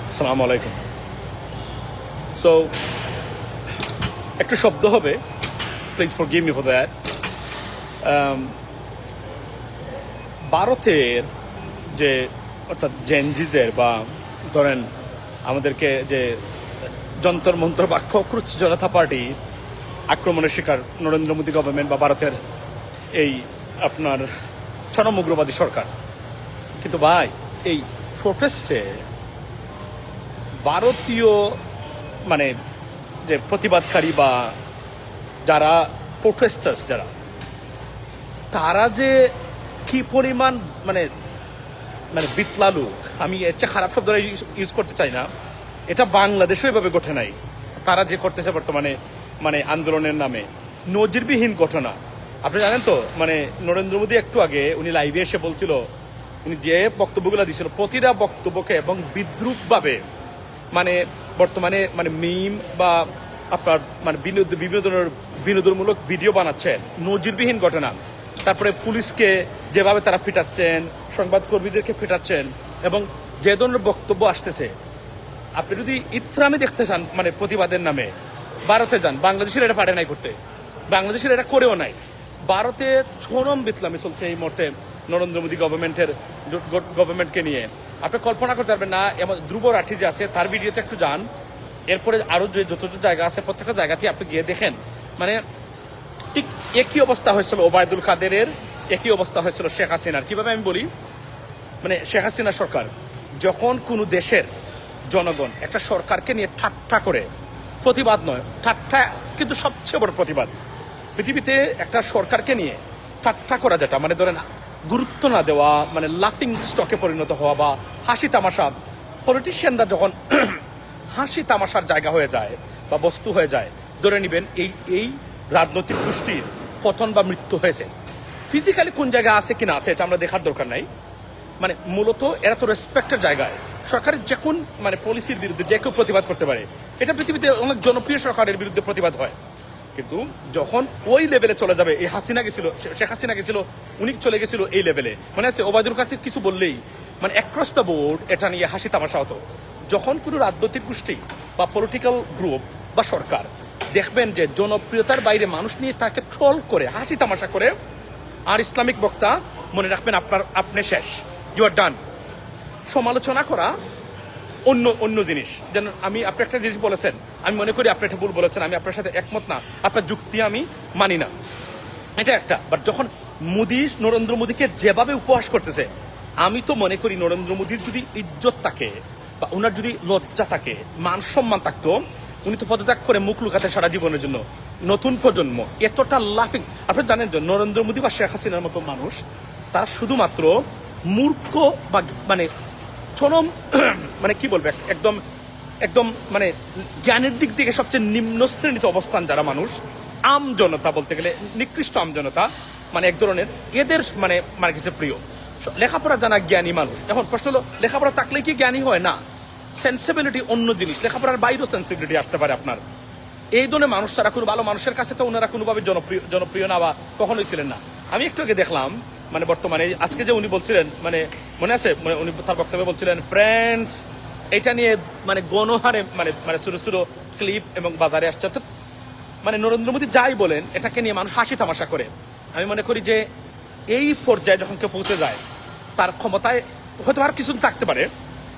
আসসালামু আলাইকুম। সো একটু শব্দ হবে, please forgive me for that. ভারতের যে অর্থাৎ জেনজিজের বা ধরেন আমাদেরকে যে যন্তর মন্তর বা ককরোচ জনতা পার্টি আক্রমণের শিকার নরেন্দ্র মোদী গভর্নমেন্ট বা ভারতের এই আপনার চরম উগ্রবাদী সরকার। কিন্তু ভাই, এই প্রোটেস্টে ভারতীয় মানে যে প্রতিবাদকারী বা যারা প্রোটেস্টার্স যারা, তারা যে কি পরিমাণ মানে মানে বিতলালুক, আমি এর চেয়ে খারাপ শব্দ ইউজ করতে চাই না, এটা বাংলাদেশেও এভাবে ঘটে নাই। তারা যে করতেছে বর্তমানে মানে আন্দোলনের নামে নজিরবিহীন ঘটনা। আপনি জানেন তো, মানে নরেন্দ্র মোদী একটু আগে উনি লাইভে এসে বলছিল, উনি যে বক্তব্যগুলো দিয়েছিল প্রতিটা বক্তব্যকে এবং বিদ্রুপভাবে মানে বর্তমানে মানে মিম বা আপনার মানে বিনোদনমূলক ভিডিও বানাচ্ছেন, নজিরবিহীন ঘটনা। তারপরে পুলিশকে যেভাবে তারা পিটাচ্ছেন, সংবাদকর্মীদেরকে পিটাচ্ছেন, এবং যে ধরনের বক্তব্য আসতেছে। আপনি যদি ইত্রামি দেখতে চান মানে প্রতিবাদের নামে, ভারতে যান। বাংলাদেশের এটা পারে নাই করতে, বাংলাদেশের এটা করেও নাই। ভারতে চরম বিতলামি চলছে এই মুহূর্তে নরেন্দ্র মোদী গভর্নমেন্টকে নিয়ে। আপনি কল্পনা করতে পারবেন না। এমন ধ্রুব রাঠি যে আছে, তার ভিডিওতে একটু যান, এরপরে আরো যে যত জায়গা আছে প্রত্যেকটা জায়গাতেই আপনি গিয়ে দেখেন। মানে ঠিক একই অবস্থা হয়েছিল ওবায়দুল কাদেরের, একই অবস্থা হয়েছিল শেখ হাসিনার। কিভাবে আমি বলি, মানে শেখ হাসিনা সরকার যখন কোনো দেশের জনগণ একটা সরকারকে নিয়ে ঠাট্টা করে, প্রতিবাদ নয় ঠাট্টা কিন্তু সবচেয়ে বড় প্রতিবাদ পৃথিবীতে, একটা সরকারকে নিয়ে ঠাট্টা করা, যেটা মানে ধরেন গুরুত্ব না দেওয়া, মানে লাফিং স্টকে পরিণত হওয়া বা হাসি তামাশা। পলিটিশিয়ানরা যখন হাসি তামাশার জায়গা হয়ে যায় বা বস্তু হয়ে যায়, ধরে নেবেন এই রাজনৈতিক গোষ্ঠীর পতন বা মৃত্যু হয়েছে। ফিজিক্যালি কোন জায়গায় আছে কিনা আছে এটা আমরা দেখার দরকার নাই। মানে মূলত এরা তো রেসপেক্টের জায়গায়, সরকারের যে কোন মানে পলিসির বিরুদ্ধে যে কেউ প্রতিবাদ করতে পারে। এটা পৃথিবীতে অনেক জনপ্রিয় সরকারের বিরুদ্ধে প্রতিবাদ হয়। কিন্তু যখন ওই লেভেলে চলে যাবে, এই হাসিনা গেছিল, শেখ হাসিনা গেছিল, উনি চলে গেছিল এই লেভেলে, মানে আছে ওবায়দুল কাদের কিছু বললেই মানে অ্যাক্রস দ্য বোর্ড এটা নিয়ে হাসি তামাশা হতো। যখন কোনো রাজনৈতিক গোষ্ঠী বা পলিটিক্যাল গ্রুপ বা সরকার দেখবেন যে জনপ্রিয়তার বাইরে মানুষ নিয়ে তাকে ট্রল করে, হাসি তামাশা করে, আর ইসলামিক বক্তা, মনে রাখবেন আপনি শেষ, ইউ আর ডান। সমালোচনা করা অন্য জিনিস। যেন আপনি একটা জিনিস বলেছেন, আমি মনে করি আপনি একটা ভুল বলেছেন, আমি আপনার সাথে একমত না, আপনার যুক্তি আমি মানি না, এটা একটা। বাট যখন নরেন্দ্র মোদীকে যেভাবে উপহাস করতেছে, আমি তো মনে করি নরেন্দ্র মোদীর যদি ইজ্জত থাকে বা ওনার যদি লজ্জা থাকে, মান সম্মান থাকতো, উনি তো পদত্যাগ করে মুখ লুকাতে সারা জীবনের জন্য। নতুন প্রজন্ম এতটা লাফিং, আপনি জানেন যে নরেন্দ্র মোদী বা শেখ হাসিনার মতো মানুষ, তারা শুধুমাত্র মূর্খ বা মানে চরম মানে কি বলবে, একদম একদম মানে জ্ঞানের দিক থেকে সবচেয়ে নিম্ন শ্রেণীতে অবস্থান যারা মানুষ, আম জনতা বলতে গেলে নিকৃষ্ট আম জনতা, মানে এক ধরনের এদের মানে মানে কিছু প্রিয় লেখাপড়া জানা জ্ঞানী মানুষ। এখন প্রশ্ন হলো, লেখাপড়া থাকলে কি জ্ঞানী হয়? না, সেন্সিবিলিটি অন্য জিনিস, লেখাপড়ার বাইরেও সেন্সিবিলিটি আসতে পারে আপনার। এই ধরনের মানুষ ছাড়া কোনো ভালো মানুষের কাছে তো ওনারা কোনোভাবে জনপ্রিয় না বা কখনোই ছিলেন না। আমি একটু আগে দেখলাম মানে বর্তমানে আজকে যে উনি বলছিলেন, মানে মনে আছে, মানে উনি তার বক্তব্যে বলছিলেন ফ্রেন্ডস, এটা নিয়ে মানে গণহারে মানে মানে ছোটো ছোটো ক্লিপ এবং বাজারে আসছে। অর্থাৎ মানে নরেন্দ্র মোদী যাই বলেন, এটাকে নিয়ে মানুষ হাসি তামাশা করে। আমি মনে করি যে এই পর্যায়ে যখন কেউ পৌঁছে যায়, তার ক্ষমতায় হয়তো আর কিছু থাকতে পারে,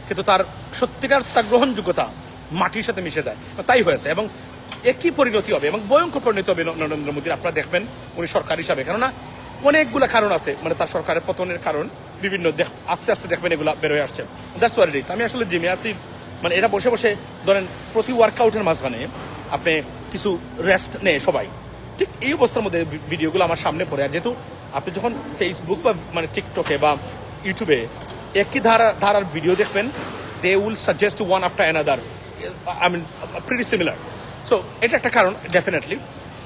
কিন্তু তার সত্যিকার তার গ্রহণযোগ্যতা মাটির সাথে মিশে যায়। তাই হয়েছে, এবং একই পরিণতি হবে এবং ভয়ঙ্কর পরিণতি হবে নরেন্দ্র মোদীর। আপনারা দেখবেন উনি সরকার হিসাবে, কেননা অনেকগুলো কারণ আছে, মানে তার সরকারের পতনের কারণ বিভিন্ন, আস্তে আস্তে দেখবেন এগুলা বেরোয় আসছে। That's what it is. আমি আসলে জিমে আছি, মানে এটা বসে বসে ধরেন প্রতি ওয়ার্কআউটের মাঝখানে আপনি কিছু রেস্ট নেয় সবাই, ঠিক এই অবস্থার মধ্যে ভিডিওগুলো আমার সামনে পড়ে। আর যেহেতু আপনি যখন ফেসবুক বা মানে টিকটকে বা ইউটিউবে একই ধারার ভিডিও দেখবেন, they will suggest one after another, I mean pretty similar. So এটা একটা কারণ ডেফিনেটলি।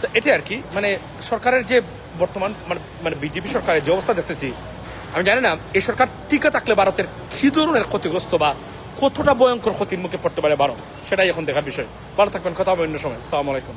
তো এটা আর কি, মানে সরকারের যে বর্তমান মানে বিজেপি সরকারের যে অবস্থা দেখতেছি, আমি জানি না এই সরকার টিকে থাকলে ভারতের কী ধরনের ক্ষতিগ্রস্ত বা কতটা ভয়ঙ্কর ক্ষতির মুখে পড়তে পারে ভারত, সেটাই এখন দেখার বিষয়। ভালো থাকবেন, কথা হবে অন্য সময়। আসসালামু আলাইকুম।